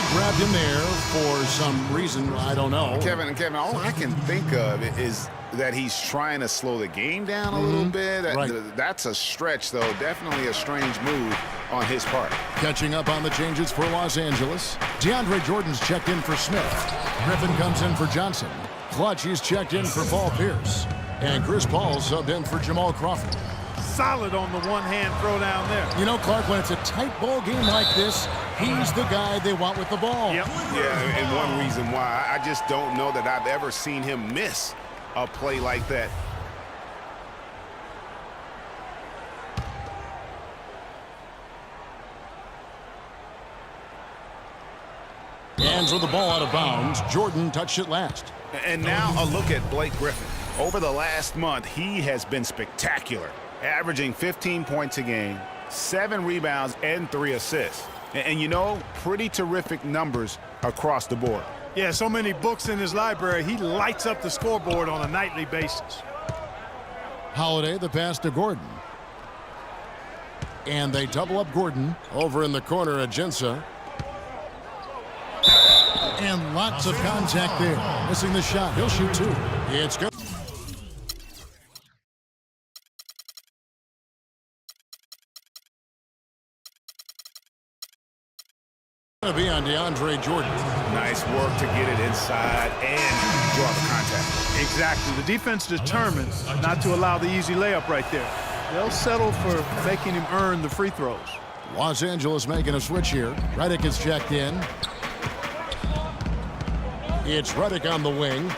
They grabbed him there for some reason, I don't know. Kevin, all I can think of is that he's trying to slow the game down a little bit. Right. That's a stretch, though. Definitely a strange move on his part. Catching up on the changes for Los Angeles. DeAndre Jordan's checked in for Smith. Griffin comes in for Johnson. Clutch, he's checked in for Paul Pierce. And Chris Paul subbed in for Jamal Crawford. Solid on the one-hand throw down there. You know, Clark, when it's a tight ball game like this, he's the guy they want with the ball. Yep. Yeah, and one reason why, I just don't know that I've ever seen him miss a play like that. Hands with the ball out of bounds. Jordan touched it last. And now a look at Blake Griffin. Over the last month, he has been spectacular, averaging 15 points a game, 7 rebounds, and 3 assists. And you know, pretty terrific numbers across the board. Yeah, so many books in his library. He lights up the scoreboard on a nightly basis. Holiday, the pass to Gordon. And they double up Gordon. Over in the corner, Ajinça. And lots of contact there. Missing the shot. He'll shoot 2. It's good. Going to be on DeAndre Jordan. Nice work to get it inside and draw the contact. Exactly. The defense determined not to allow the easy layup right there. They'll settle for making him earn the free throws. Los Angeles making a switch here. Redick is checked in. It's Redick on the wing.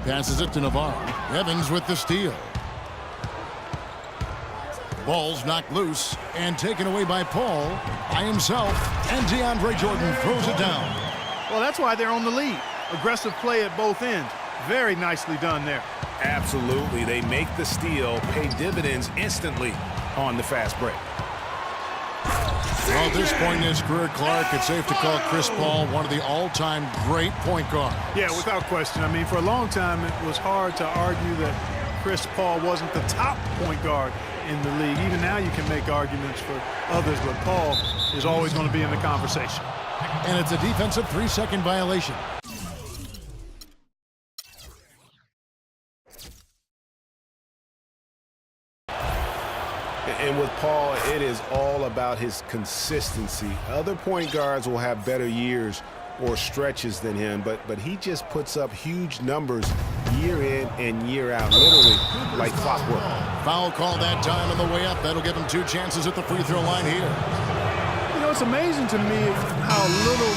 Passes it to Navarro. Evans with the steal. Ball's knocked loose and taken away by Paul by himself. And DeAndre Jordan throws it down. Well, that's why they're on the lead. Aggressive play at both ends. Very nicely done there. Absolutely. They make the steal, pay dividends instantly on the fast break. Well, at this point in his career, Clark, it's safe to call Chris Paul one of the all-time great point guards. Yeah, without question. I mean, for a long time, it was hard to argue that Chris Paul wasn't the top point guard in the league. Even now you can make arguments for others, but Paul is always going to be in the conversation. And it's a defensive 3-second violation. And with Paul, it is all about his consistency. Other point guards will have better years or stretches than him, but he just puts up huge numbers year in and year out, literally like clockwork. Foul call that time on the way up. That'll give him 2 chances at the free throw line here. You know, it's amazing to me how little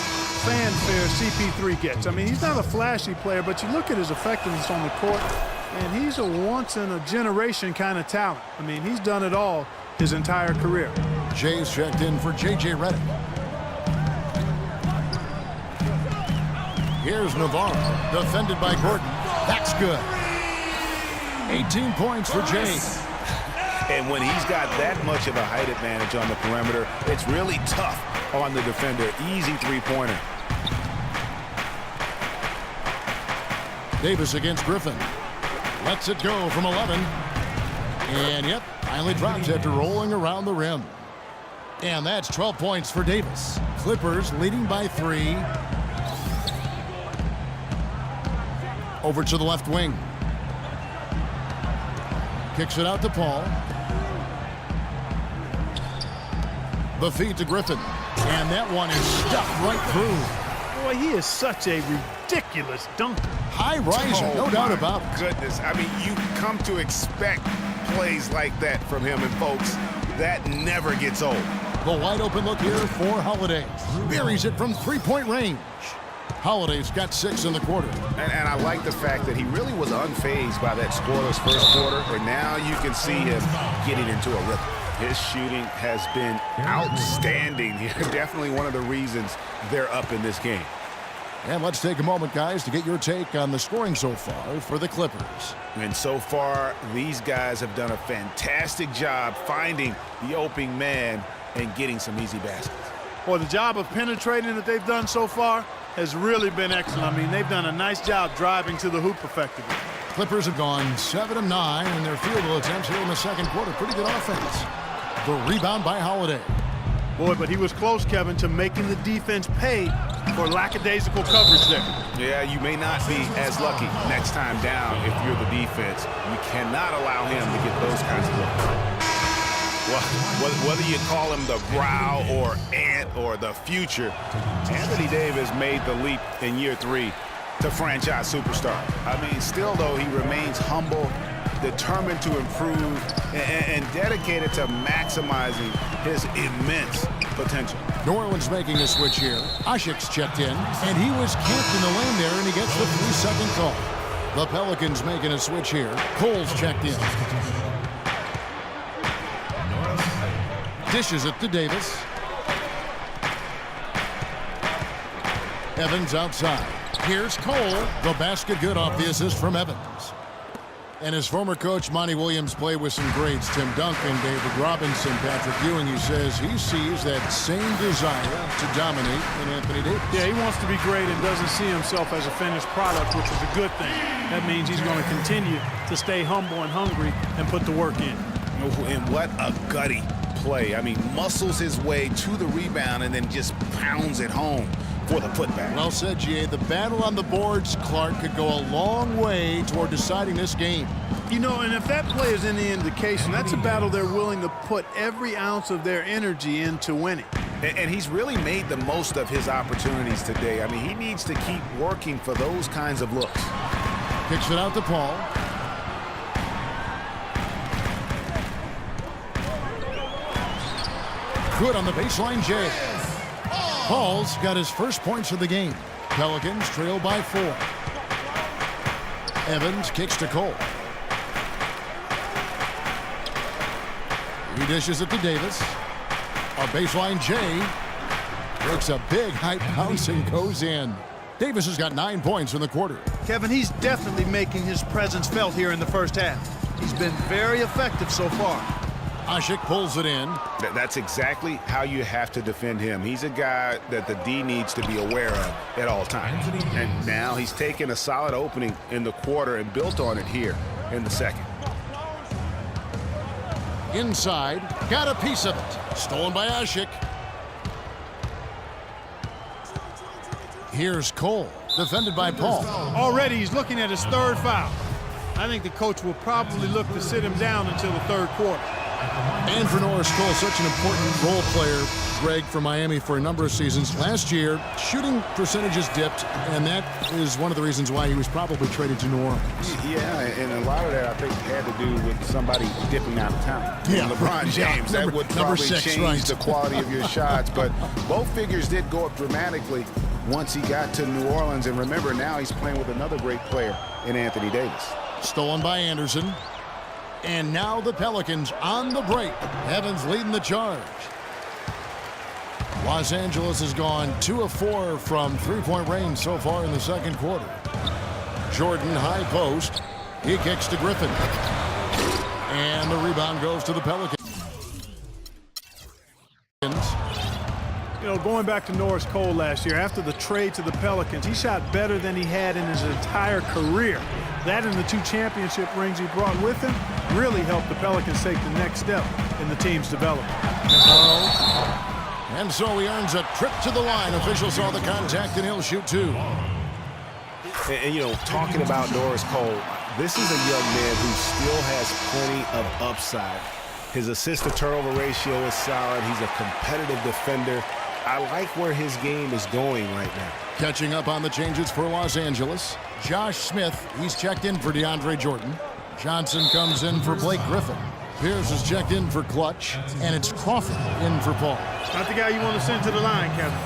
fanfare CP3 gets. I mean, he's not a flashy player, but you look at his effectiveness on the court, and he's a once-in-a-generation kind of talent. I mean, he's done it all his entire career. Jay's checked in for J.J. Redick. Here's Navarro, defended by Gordon. That's good. 18 points for Jay. And when he's got that much of a height advantage on the perimeter, it's really tough on the defender. Easy three-pointer. Davis against Griffin. Lets it go from 11. And, yep, finally drops after rolling around the rim. And that's 12 points for Davis. Clippers leading by 3. Over to the left wing. Kicks it out to Paul. The feed to Griffin. And that one is stuffed right through. Boy, he is such a ridiculous dunker. High riser, no doubt about it. Goodness, I mean, you come to expect plays like that from him, and folks, that never gets old. The wide open look here for Holiday. Buries it from 3-point range. Holiday's got 6 in the quarter. And I like the fact that he really was unfazed by that scoreless first quarter, and now you can see him getting into a rhythm. His shooting has been outstanding here. Definitely one of the reasons they're up in this game. And let's take a moment, guys, to get your take on the scoring so far for the Clippers. And so far, these guys have done a fantastic job finding the opening man and getting some easy baskets. Boy, the job of penetrating that they've done so far has really been excellent. I mean, they've done a nice job driving to the hoop effectively. Clippers have gone 7 of 9 in their field goal attempts here in the second quarter. Pretty good offense. The rebound by Holiday. Boy, but he was close, Kevin, to making the defense pay for lackadaisical coverage there. Yeah, you may not be as lucky next time down if you're the defense. You cannot allow him to get those kinds of looks. Well, whether you call him the brow or ant or the future, Anthony Davis made the leap in year 3 to franchise superstar. I mean, still, though, he remains humble, determined to improve, and dedicated to maximizing his immense potential. New Orleans making a switch here. Ashik's checked in, and he was camped in the lane there, and he gets the 3-second call. The Pelicans making a switch here. Cole's checked in. Dishes it to Davis. Evans outside. Here's Cole. The basket good off the assist from Evans. And his former coach, Monty Williams, played with some greats. Tim Duncan, David Robinson, Patrick Ewing. He says he sees that same desire to dominate in Anthony Davis. Yeah, he wants to be great and doesn't see himself as a finished product, which is a good thing. That means he's going to continue to stay humble and hungry and put the work in. And what a gutty play. I mean, muscles his way to the rebound and then just pounds it home for the putback. Well said, G.A. The battle on the boards, Clark, could go a long way toward deciding this game. You know, and if that play is any indication, that's a battle they're willing to put every ounce of their energy into winning. And he's really made the most of his opportunities today. I mean, he needs to keep working for those kinds of looks. Kicks it out to Paul. Good on the baseline, Jay. Paul's got his first points of the game. Pelicans trail by 4. Evans kicks to Cole. He dishes it to Davis. A baseline Jay breaks a big high bounce and goes in. Davis has got 9 points in the quarter. Kevin, he's definitely making his presence felt here in the first half. He's been very effective so far. Ashik pulls it in. That's exactly how you have to defend him. He's a guy that the D needs to be aware of at all times. And now he's taken a solid opening in the quarter and built on it here in the second. Inside, got a piece of it. Stolen by Ashik. Here's Cole, defended by Paul. Already he's looking at his 3rd foul. I think the coach will probably look to sit him down until the 3rd quarter. And for Norris Cole, such an important role player, Greg, for Miami for a number of seasons. Last year, shooting percentages dipped, and that is one of the reasons why he was probably traded to New Orleans. Yeah, and a lot of that, I think, had to do with somebody dipping out of town. Yeah, LeBron James, that would probably change the quality of your shots. But both figures did go up dramatically once he got to New Orleans. And remember, now he's playing with another great player in Anthony Davis. Stolen by Anderson. And now the Pelicans on the break. Evans leading the charge. Los Angeles has gone 2 of 4 from 3-point range so far in the second quarter. Jordan high post. He kicks to Griffin. And the rebound goes to the Pelicans. You know, going back to Norris Cole last year, after the trade to the Pelicans, he shot better than he had in his entire career. That and the 2 championship rings he brought with him really helped the Pelicans take the next step in the team's development. And so he earns a trip to the line. Officials saw the contact, and he'll shoot 2. And, you know, talking about Norris Cole, this is a young man who still has plenty of upside. His assist-to-turnover ratio is solid. He's a competitive defender. I like where his game is going right now. Catching up on the changes for Los Angeles. Josh Smith, he's checked in for DeAndre Jordan. Johnson comes in for Blake Griffin. Pierce is checked in for Clutch. And it's Crawford in for Paul. Not the guy you want to send to the line, Kevin.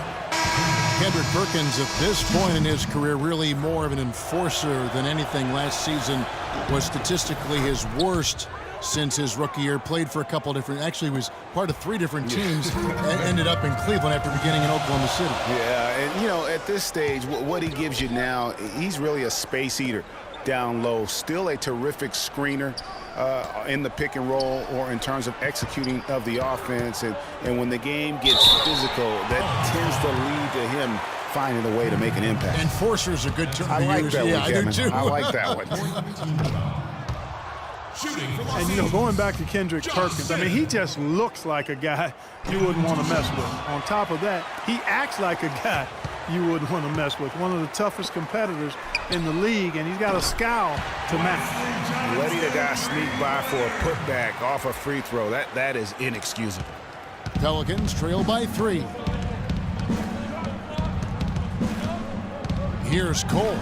Kendrick Perkins, at this point in his career, really more of an enforcer than anything. Last season was statistically his worst since his rookie year. Played for a couple different, actually was part of 3 different teams, and ended up in Cleveland after beginning in Oklahoma City. Yeah, and you know, at this stage, what he gives you now, he's really a space eater down low. Still a terrific screener in the pick and roll or in terms of executing of the offense. And when the game gets physical, that tends to lead to him finding a way to make an impact. Enforcer's a good term I to like use. that Yeah, one, I Kevin. do too. I like that one. And, you know, going back to Kendrick Perkins, I mean, he just looks like a guy you wouldn't want to mess with. On top of that, he acts like a guy you wouldn't want to mess with. One of the toughest competitors in the league, and he's got a scowl to match. Letting a guy sneak by for a putback off a free throw, that is inexcusable. Pelicans trail by 3. Here's Cole.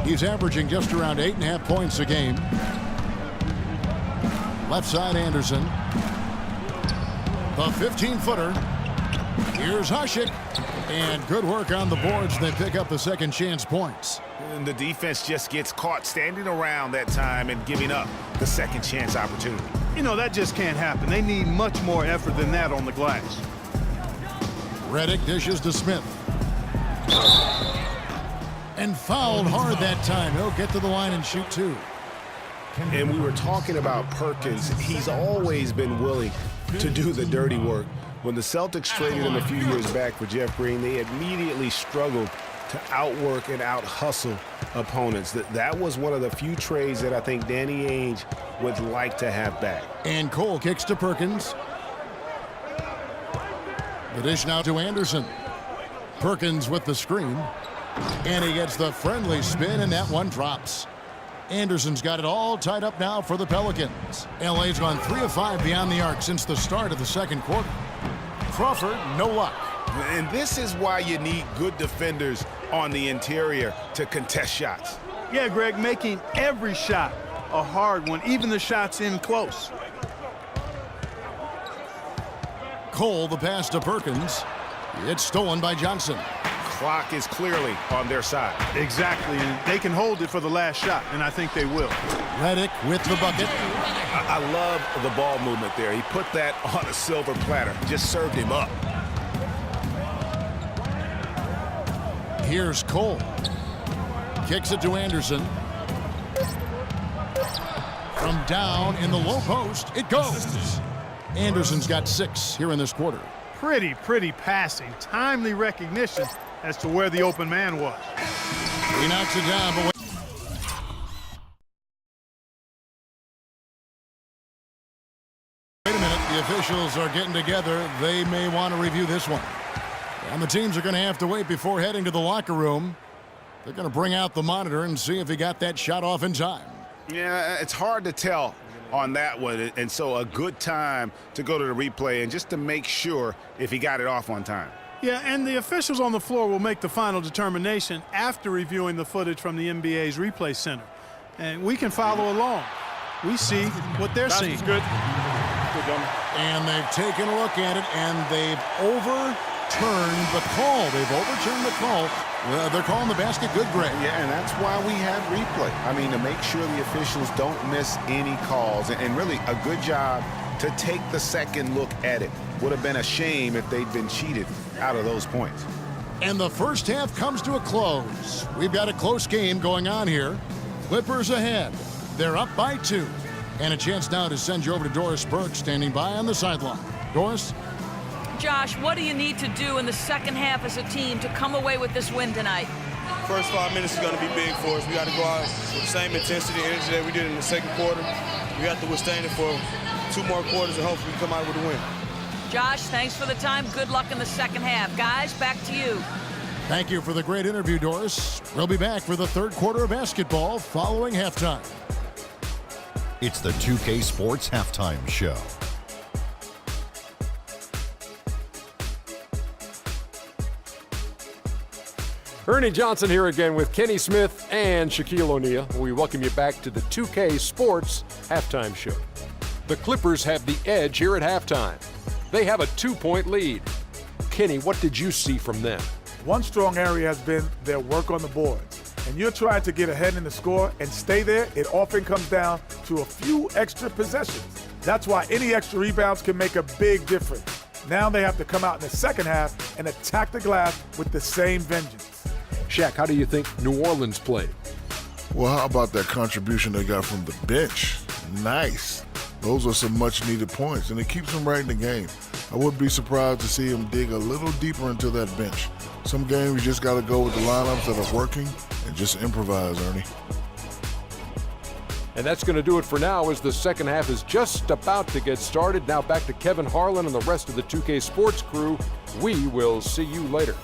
He's averaging just around 8.5 points a game. Left side Anderson. The 15-footer. Here's Hushik. And good work on the boards. They pick up the second chance points. And the defense just gets caught standing around that time and giving up the second chance opportunity. You know, that just can't happen. They need much more effort than that on the glass. Redick dishes to Smith. And fouled hard that time. He'll get to the line and shoot 2. And we were talking about Perkins. He's always been willing to do the dirty work. When the Celtics traded him a few years back for Jeff Green, they immediately struggled to outwork and out-hustle opponents. That was one of the few trades that I think Danny Ainge would like to have back. And Cole kicks to Perkins. The dish now to Anderson. Perkins with the screen. And he gets the friendly spin, and that one drops. Anderson's got it all tied up now for the Pelicans. LA's gone 3 of 5 beyond the arc since the start of the second quarter. Crawford, no luck. And this is why you need good defenders on the interior to contest shots. Yeah, Greg, making every shot a hard one, even the shots in close. Cole, the pass to Perkins. It's stolen by Johnson. Clock is clearly on their side. Exactly, and they can hold it for the last shot, and I think they will. Redick with the bucket. I love the ball movement there. He put that on a silver platter. Just served him up. Here's Cole. Kicks it to Anderson. From down in the low post, it goes. Anderson's got 6 here in this quarter. Pretty passing. Timely recognition as to where the open man was. He knocks it down, but wait a minute. The officials are getting together. They may want to review this one. And the teams are going to have to wait before heading to the locker room. They're going to bring out the monitor and see if he got that shot off in time. Yeah, it's hard to tell on that one, and so a good time to go to the replay and just to make sure if he got it off on time. Yeah, and the officials on the floor will make the final determination after reviewing the footage from the NBA's replay center. And we can follow along. We see what they're seeing. Good. And they've taken a look at it, and they've overturned the call. They've overturned the call. They're calling the basket good, Greg. Yeah, and that's why we have replay. I mean, to make sure the officials don't miss any calls. And really a good job to take the second look at it. Would have been a shame if they'd been cheated out of those points. And the first half comes to a close. We've got a close game going on here. Clippers ahead. They're up by 2. And a chance now to send you over to Doris Burke, standing by on the sideline. Doris? Josh, what do you need to do in the second half as a team to come away with this win tonight? First 5 minutes is going to be big for us. We got to go out with the same intensity and energy that we did in the second quarter. We have to withstand it for 2 more quarters and hopefully come out with a win. Josh, thanks for the time. Good luck in the second half. Guys, back to you. Thank you for the great interview, Doris. We'll be back for the third quarter of basketball following halftime. It's the 2K Sports Halftime Show. Ernie Johnson here again with Kenny Smith and Shaquille O'Neal. We welcome you back to the 2K Sports Halftime Show. The Clippers have the edge here at halftime. They have a 2-point lead. Kenny, what did you see from them? One strong area has been their work on the boards. And you're trying to get ahead in the score and stay there, it often comes down to a few extra possessions. That's why any extra rebounds can make a big difference. Now they have to come out in the second half and attack the glass with the same vengeance. Shaq, how do you think New Orleans played? Well, how about that contribution they got from the bench? Nice. Those are some much-needed points, and it keeps them right in the game. I wouldn't be surprised to see them dig a little deeper into that bench. Some games you just got to go with the lineups that are working and just improvise, Ernie. And that's going to do it for now as the second half is just about to get started. Now back to Kevin Harlan and the rest of the 2K Sports crew. We will see you later.